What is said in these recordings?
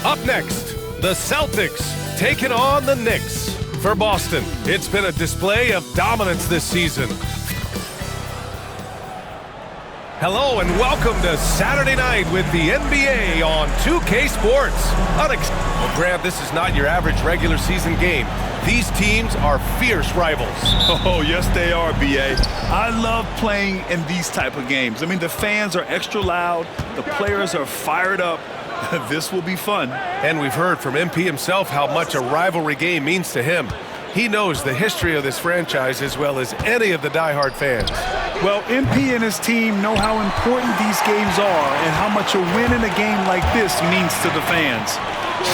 Up next, the Celtics taking on the Knicks. For Boston, it's been a display of dominance this season. Hello and welcome to Saturday night with the NBA on 2K Sports. Well, Grant, this is not your average regular season game. These teams are fierce rivals. Oh, yes, they are, B.A. I love playing in these type of games. I mean, the fans are extra loud. The players are fired up. This will be fun. And we've heard from MP himself how much a rivalry game means to him. He knows the history of this franchise as well as any of the diehard fans. Well, MP and his team know how important these games are and how much a win in a game like this means to the fans.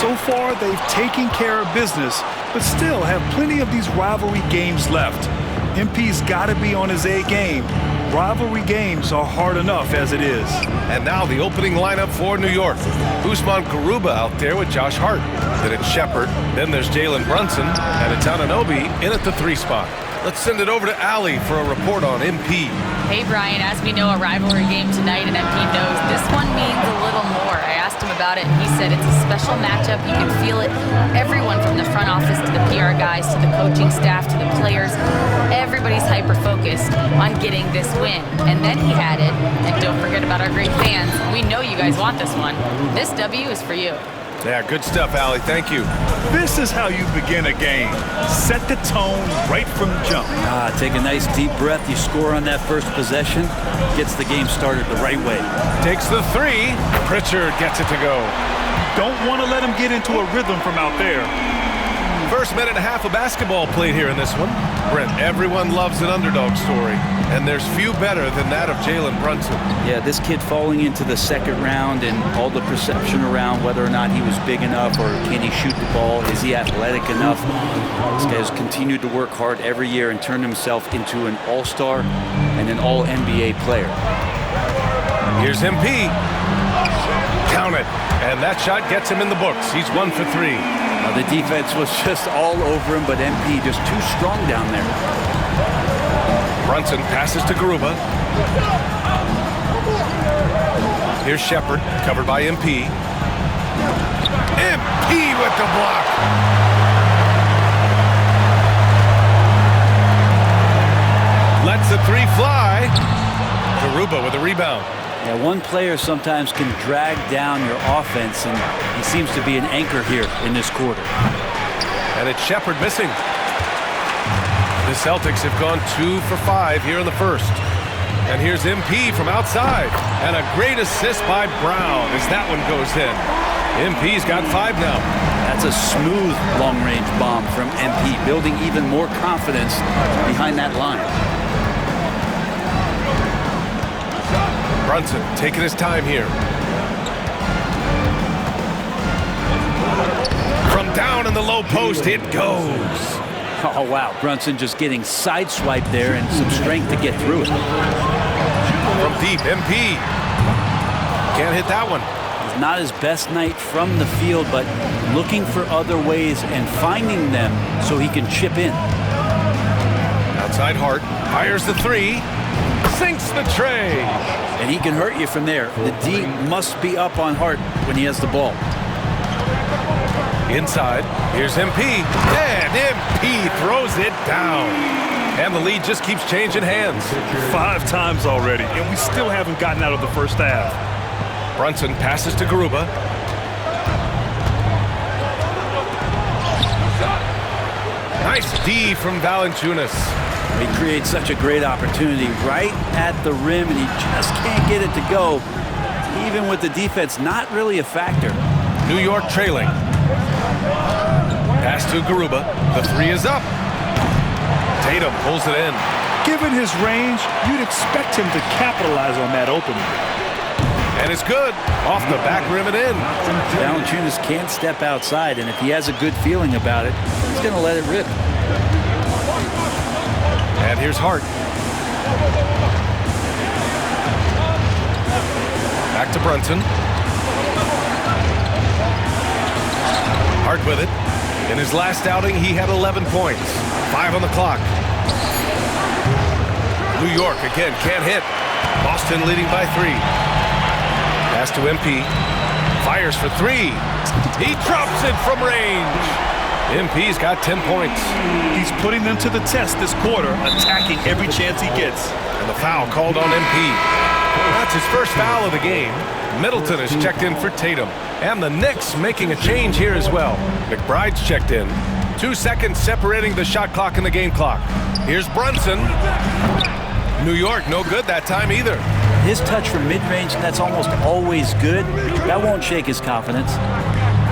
So far, they've taken care of business, but still have plenty of these rivalry games left. MP's got to be on his A game. Rivalry games are hard enough as it is. And now the opening lineup for New York. Usman Garuba out there with Josh Hart. Then it's Shepard. Then there's Jalen Brunson. And it's Anunoby in at the 3 spot. Let's send it over to Allie for a report on MP. Hey, Brian, as we know, a rivalry game tonight, and MP knows this one means a little more. I asked him about it, and he said it's a special matchup. You can feel it. Everyone from the front office to the PR guys to the coaching staff to the players, everybody's hyper-focused on getting this win. And then he had it, and don't forget about our great fans. We know you guys want this one. This W is for you. Yeah, good stuff, Allie. Thank you. This is how you begin a game. Set the tone right from jump. Take a nice deep breath. You score on that first possession. Gets the game started the right way. Takes the 3. Pritchard gets it to go. Don't want to let him get into a rhythm from out there. First minute and a half of basketball played here in this one. Brent, everyone loves an underdog story, and there's few better than that of Jalen Brunson. Yeah, this kid falling into the second round and all the perception around whether or not he was big enough or can he shoot the ball, is he athletic enough? This guy has continued to work hard every year and turned himself into an all-star and an all-NBA player. Here's MP. Count it. And that shot gets him in the books. He's 1 for 3. The defense was just all over him, but MP just too strong down there. Brunson passes to Garuba. Here's Shepard, covered by MP. MP with the block. Lets the 3 fly. Garuba with a rebound. Yeah, one player sometimes can drag down your offense, and he seems to be an anchor here in this quarter. And it's Shepard missing. The Celtics have gone 2 for 5 here in the first. And here's MP from outside. And a great assist by Brown as that one goes in. MP's got 5 now. That's a smooth long-range bomb from MP, building even more confidence behind that line. Brunson taking his time here. From down in the low post, it goes. Oh, wow. Brunson just getting sideswiped there and some strength to get through it. From deep, MP. Can't hit that one. It's not his best night from the field, but looking for other ways and finding them so he can chip in. Outside Hart. Fires the 3. Sinks the tray. And he can hurt you from there. The D must be up on Hart when he has the ball. Inside, here's MP. And MP throws it down. And the lead just keeps changing hands. 5 times already, and we still haven't gotten out of the first half. Brunson passes to Garuba. Nice D from Valanciunas. He creates such a great opportunity right at the rim, and he just can't get it to go. Even with the defense not really a factor. New York trailing. Pass to Garuba. The 3 is up. Tatum pulls it in. Given his range, you'd expect him to capitalize on that opening. And it's good. Off the back rim and in. Valanciunas can't step outside, and if he has a good feeling about it, he's going to let it rip. And here's Hart. Back to Brunson. Hart with it. In his last outing, he had 11 points. 5 on the clock. New York again can't hit. Boston leading by 3. Pass to MP. Fires for three. He drops it from range. MP's got 10 points. He's putting them to the test this quarter, attacking every chance he gets. And the foul called on MP. That's his first foul of the game. Middleton is checked in for Tatum. And the Knicks making a change here as well. McBride's checked in. 2 seconds separating the shot clock and the game clock. Here's Brunson. New York, no good that time either. His touch from mid-range, that's almost always good. That won't shake his confidence.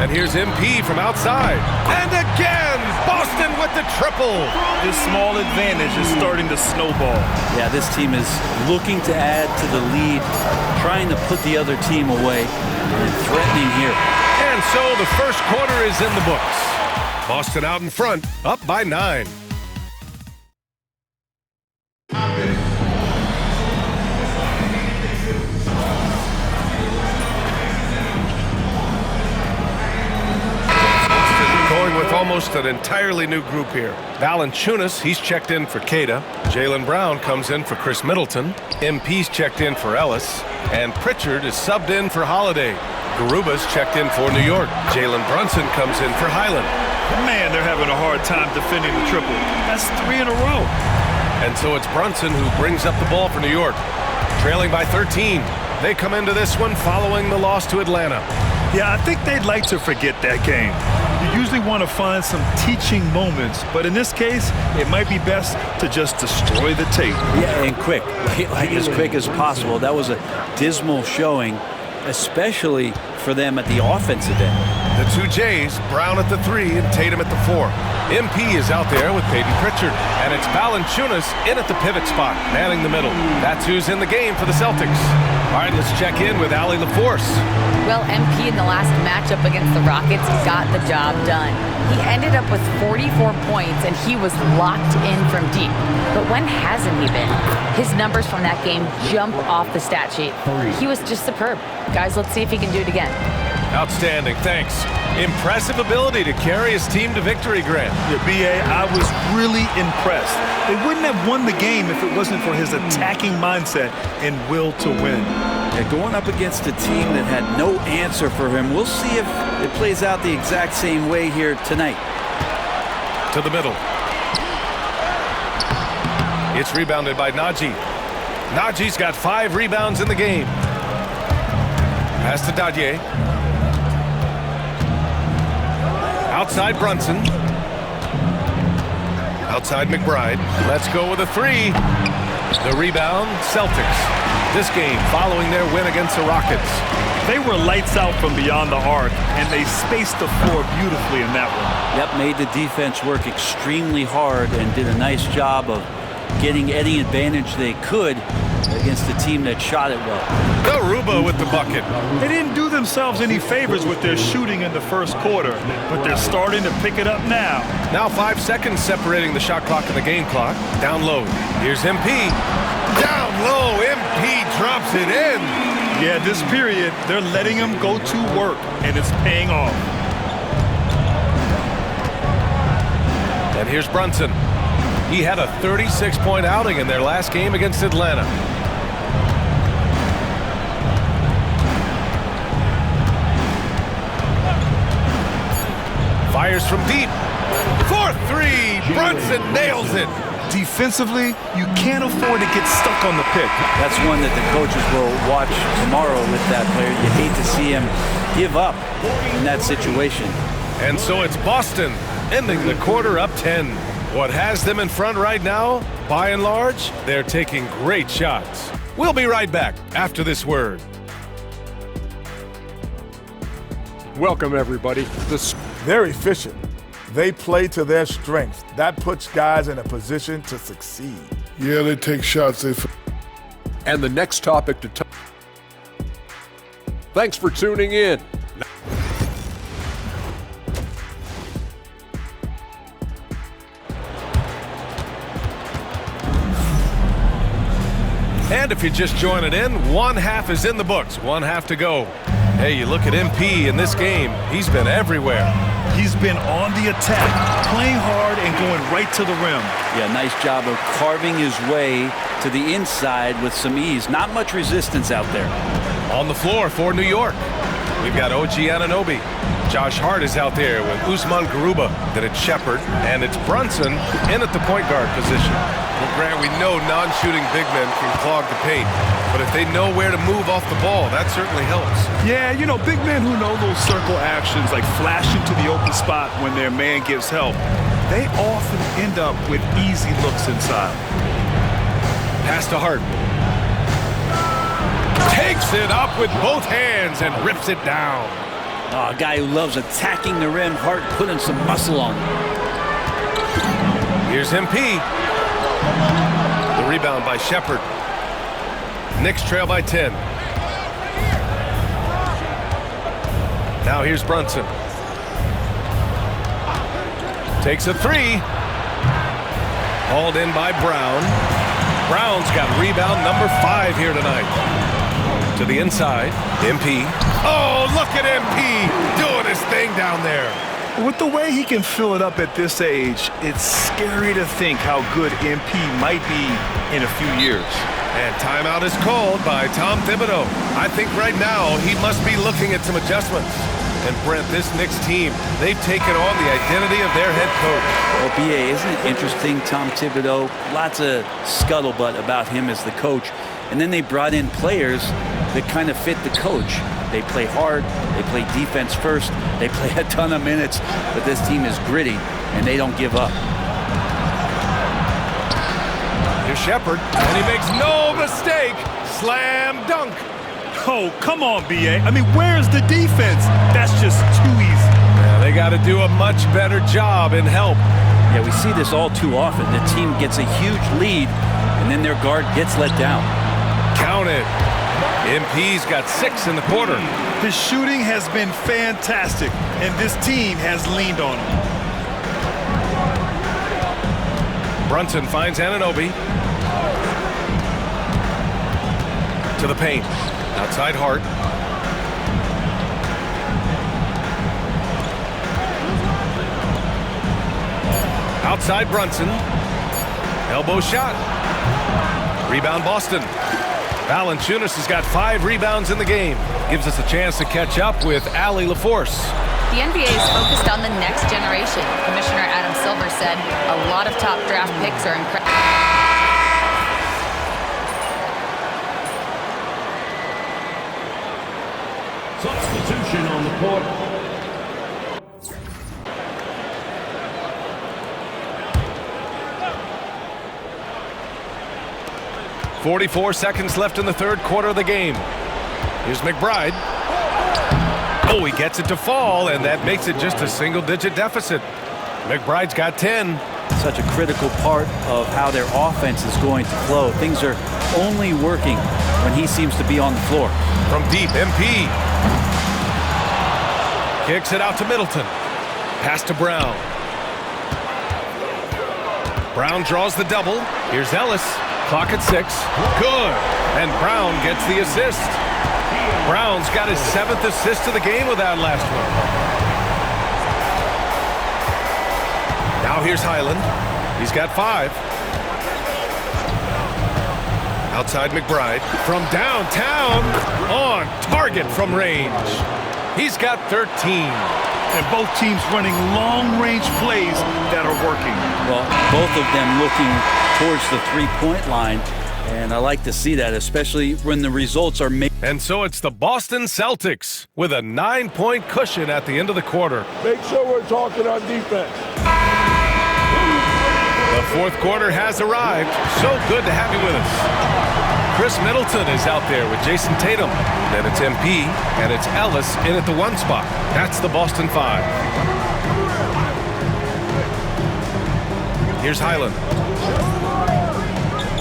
And here's MP from outside. And again, Boston with the triple. This small advantage is starting to snowball. Yeah, this team is looking to add to the lead, trying to put the other team away, and threatening here. And so the first quarter is in the books. Boston out in front, up by 9. With almost an entirely new group here. Valanciunas, he's checked in for Queta. Jaylen Brown comes in for Chris Middleton. MP's checked in for Ellis. And Pritchard is subbed in for Holiday. Garuba's checked in for New York. Jalen Brunson comes in for Highland. Man, they're having a hard time defending the triple. That's 3 in a row. And so it's Brunson who brings up the ball for New York. Trailing by 13. They come into this one following the loss to Atlanta. Yeah, I think they'd like to forget that game. You usually want to find some teaching moments, but in this case, it might be best to just destroy the tape. Yeah, and quick, like as quick as possible. That was a dismal showing, especially for them at the offensive end. The two Jays, Brown at the 3 and Tatum at the 4. MP is out there with Peyton Pritchard, and it's Valanciunas in at the pivot spot, manning the middle. That's who's in the game for the Celtics. All right, let's check in with Allie LaForce. Well, MP in the last matchup against the Rockets got the job done. He ended up with 44 points, and he was locked in from deep. But when hasn't he been? His numbers from that game jump off the stat sheet. He was just superb. Guys, let's see if he can do it again. Outstanding, thanks. Impressive ability to carry his team to victory, Grant. Yeah, B.A., I was really impressed. They wouldn't have won the game if it wasn't for his attacking mindset and will to win. Yeah, going up against a team that had no answer for him. We'll see if it plays out the exact same way here tonight. To the middle. It's rebounded by Najee. Najee's got 5 rebounds in the game. Pass to Dadye. Outside Brunson. Outside McBride. Let's go with a 3. The rebound, Celtics. This game following their win against the Rockets. They were lights out from beyond the arc, and they spaced the floor beautifully in that one. Yep, made the defense work extremely hard and did a nice job of getting any advantage they could against a team that shot it well. Garuba with the bucket. They didn't do themselves any favors with their shooting in the first quarter, but they're starting to pick it up now. Now 5 seconds separating the shot clock and the game clock. Down low. Here's MP. Down low. MP drops it in. Yeah, this period, they're letting him go to work, and it's paying off. And here's Brunson. He had a 36-point outing in their last game against Atlanta. Fires from deep. 4-3. Brunson nails it. Defensively, you can't afford to get stuck on the pick. That's one that the coaches will watch tomorrow with that player. You hate to see him give up in that situation. And so it's Boston ending the quarter up 10. What has them in front right now, by and large, they're taking great shots. We'll be right back after this word. Welcome, everybody. They're efficient. They play to their strengths. That puts guys in a position to succeed. Yeah, they take shots. And the next topic to Thanks for tuning in. And if you're just joining in, one half is in the books, one half to go. Hey, you look at MP in this game, he's been everywhere. He's been on the attack, playing hard and going right to the rim. Yeah, nice job of carving his way to the inside with some ease. Not much resistance out there. On the floor for New York. We've got OG Anunoby. Josh Hart is out there with Usman Garuba. Then it's Shepard, and it's Brunson in at the point guard position. Well, Grant, we know non-shooting big men can clog the paint, but if they know where to move off the ball, that certainly helps. Yeah, you know, big men who know those circle actions, like flashing to the open spot when their man gives help, they often end up with easy looks inside. Pass to Hart. Takes it up with both hands and rips it down. Oh, a guy who loves attacking the rim. Hart putting some muscle on him. Here's MP. The rebound by Shepard. Knicks trail by 10. Now here's Brunson. Takes a three. Hauled in by Brown. Brown's got rebound number 5 here tonight. To the inside, MP. Oh, look at MP doing his thing down there. With the way he can fill it up at this age, it's scary to think how good MP might be in a few years. And timeout is called by Tom Thibodeau. I think right now he must be looking at some adjustments. And Brent, this Knicks team, they've taken on the identity of their head coach. Well, B.A., isn't it interesting, Tom Thibodeau? Lots of scuttlebutt about him as the coach. And then they brought in players that kind of fit the coach. They play hard, they play defense first, they play a ton of minutes, but this team is gritty, and they don't give up. Here's Shepard, and he makes no mistake. Slam dunk. Oh, come on, B.A. I mean, where's the defense? That's just too easy. Yeah, they got to do a much better job in help. Yeah, we see this all too often. The team gets a huge lead, and then their guard gets let down. Count it. MP's got 6 in the quarter. His shooting has been fantastic, and this team has leaned on him. Brunson finds Anunoby. To the paint. Outside Hart. Outside Brunson. Elbow shot. Rebound Boston. Valanciunas has got 5 rebounds in the game. Gives us a chance to catch up with Allie LaForce. The NBA is focused on the next generation. Commissioner Adam Silver said a lot of top draft picks are incredible. Substitution on the court. .44 seconds left in the third quarter of the game. Here's McBride. Oh, he gets it to fall, and that makes it just a single-digit deficit. McBride's got 10. Such a critical part of how their offense is going to flow. Things are only working when he seems to be on the floor. From deep, MP. Kicks it out to Middleton. Pass to Brown. Brown draws the double. Here's Ellis. Clock at 6. Good. And Brown gets the assist. Brown's got his 7th assist of the game with that last one. Now here's Highland. He's got 5. Outside McBride. From downtown. On target from range. He's got 13. And both teams running long-range plays that are working. Well, both of them looking towards the three-point line, and I like to see that, especially when the results are made. And so it's the Boston Celtics with a 9-point cushion at the end of the quarter. Make sure we're talking on defense. The fourth quarter has arrived. So good to have you with us. Chris Middleton is out there with Jason Tatum. Then it's MP, and it's Ellis in at the 1 spot. That's the Boston 5. Here's Highland.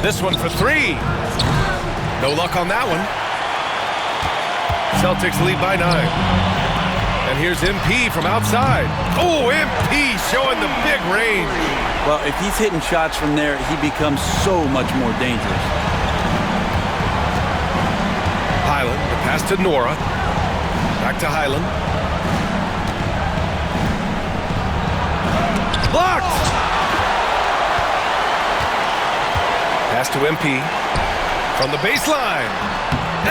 This one for 3. No luck on that one. Celtics lead by 9. And here's MP from outside. Oh, MP showing the big range. Well, if he's hitting shots from there, he becomes so much more dangerous. Highland, the pass to Nora. Back to Highland. Blocked! Pass to MP. From the baseline.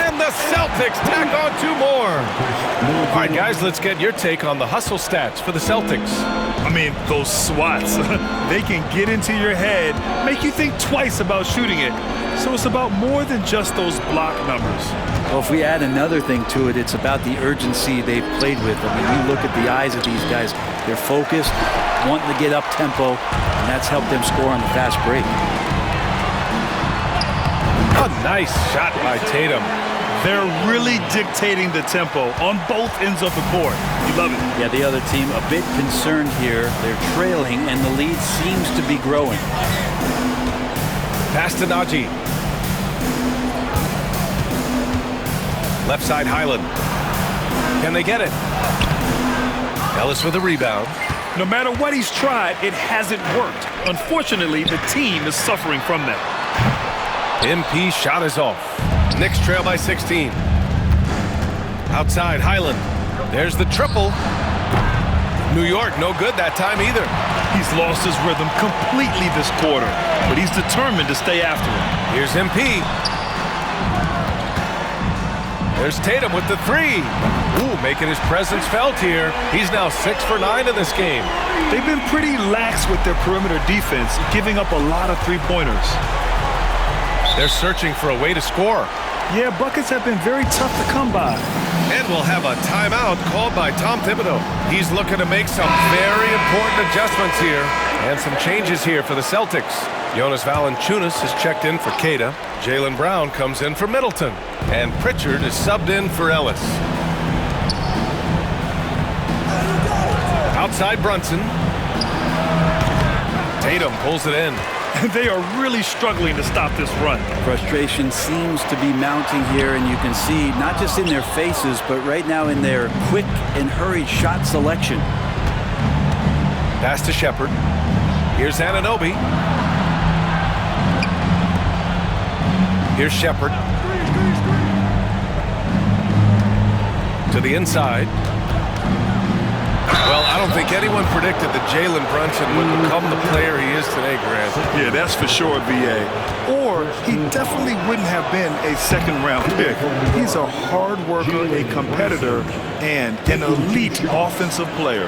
And the The Celtics tack on 2 more. All right, guys, let's get your take on the hustle stats for the Celtics. I mean, those swats, they can get into your head, make you think twice about shooting it. So it's about more than just those block numbers. Well, if we add another thing to it, it's about the urgency they've played with. I mean, you look at the eyes of these guys. They're focused, wanting to get up tempo, and that's helped them score on the fast break. A nice shot by Tatum. They're really dictating the tempo on both ends of the court. You love it. Yeah, the other team a bit concerned here. They're trailing, and the lead seems to be growing. Pass to Najee. Left side Highland. Can they get it? Ellis with a rebound. No matter what he's tried, it hasn't worked. Unfortunately, the team is suffering from that. MP shot is off. Knicks trail by 16. Outside Highland. There's the triple. New York no good that time either. He's lost his rhythm completely this quarter, but he's determined to stay after it. Here's MP. There's Tatum with the 3. Ooh, making his presence felt here. He's now 6 for 9 in this game. They've been pretty lax with their perimeter defense, giving up a lot of three-pointers. They're searching for a way to score. Yeah, buckets have been very tough to come by. And we'll have a timeout called by Tom Thibodeau. He's looking to make some very important adjustments here and some changes here for the Celtics. Jonas Valanciunas is checked in for Queta. Jaylen Brown comes in for Middleton. And Pritchard is subbed in for Ellis. Outside Brunson. Tatum pulls it in. They are really struggling to stop this run. Frustration seems to be mounting here, and you can see not just in their faces, but right now in their quick and hurried shot selection. Pass to Shepard. Here's Anunoby. Here's Shepard. To the inside. Well, I don't think anyone predicted that Jalen Brunson would become the player he is today, Grant. Yeah, that's for sure, B.A. Or he definitely wouldn't have been a second-round pick. He's a hard worker, a competitor, and an elite offensive player.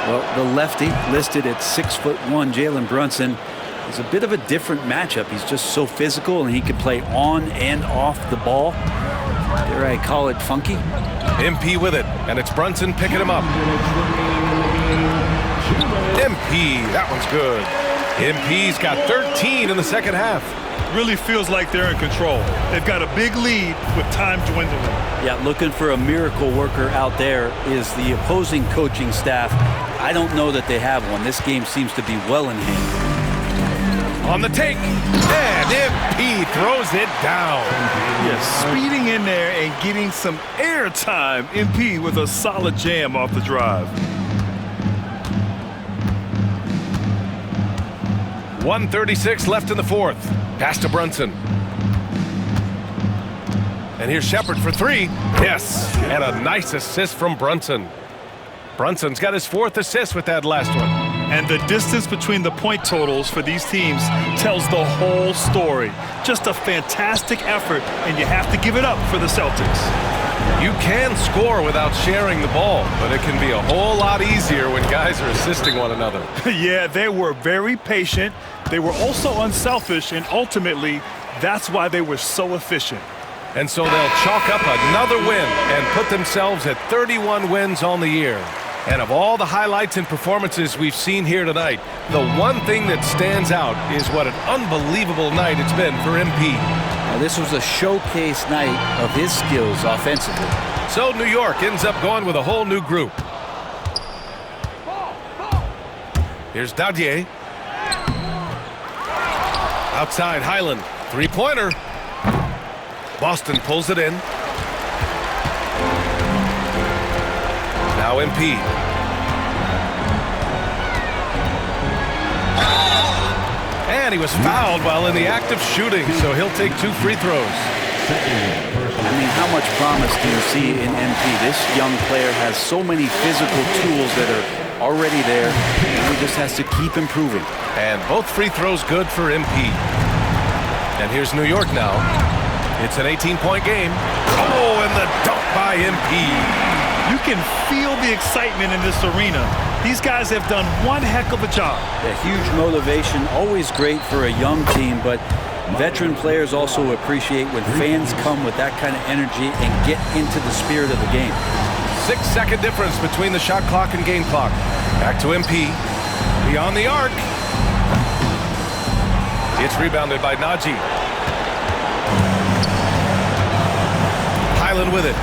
Well, the lefty listed at 6'1", Jalen Brunson, is a bit of a different matchup. He's just so physical, and he can play on and off the ball. Dare I call it funky? MP with it, and it's Brunson picking him up. MP, that one's good. MP's got 13 in the second half. Really feels like they're in control. They've got a big lead with time dwindling. Yeah, looking for a miracle worker out there is the opposing coaching staff. I don't know that they have one. This game seems to be well in hand. On the take, and MP throws it down. Yes, speeding in there and getting some air time. MP with a solid jam off the drive. 1:36 left in the fourth. Pass to Brunson. And here's Shepard for 3. Yes, and a nice assist from Brunson. Brunson's got his 4th assist with that last one. And the distance between the point totals for these teams tells the whole story. Just a fantastic effort, and you have to give it up for the Celtics. You can score without sharing the ball, but it can be a whole lot easier when guys are assisting one another. Yeah, they were very patient. They were also unselfish, and ultimately, that's why they were so efficient. And so they'll chalk up another win and put themselves at 31 wins on the year. And of all the highlights and performances we've seen here tonight, the one thing that stands out is what an unbelievable night it's been for MP. Now, this was a showcase night of his skills offensively. So New York ends up going with a whole new group. Here's Dadier. Outside Highland. 3-pointer. Boston pulls it in. Now MP. And he was fouled while in the act of shooting, so he'll take 2 free throws. I mean, how much promise do you see in MP? This young player has so many physical tools that are already there, and he just has to keep improving. And both free throws good for MP. And here's New York now. It's an 18-point game. Oh, and the dunk by MP. You can feel the excitement in this arena. These guys have done one heck of a job. A huge motivation, always great for a young team, but veteran players also appreciate when fans come with that kind of energy and get into the spirit of the game. 6-second difference between the shot clock and game clock. Back to MP. Beyond the arc. It's rebounded by Najee. Highland with it.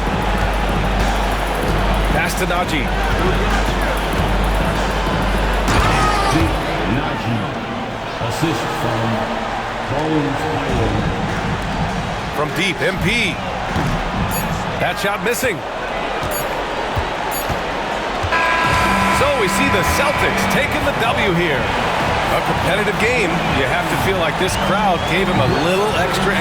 Pass to Najee. Najee. Assist from Bones Highland. From deep, MP. That shot missing. So we see the Celtics taking the W here. A competitive game. You have to feel like this crowd gave him a little extra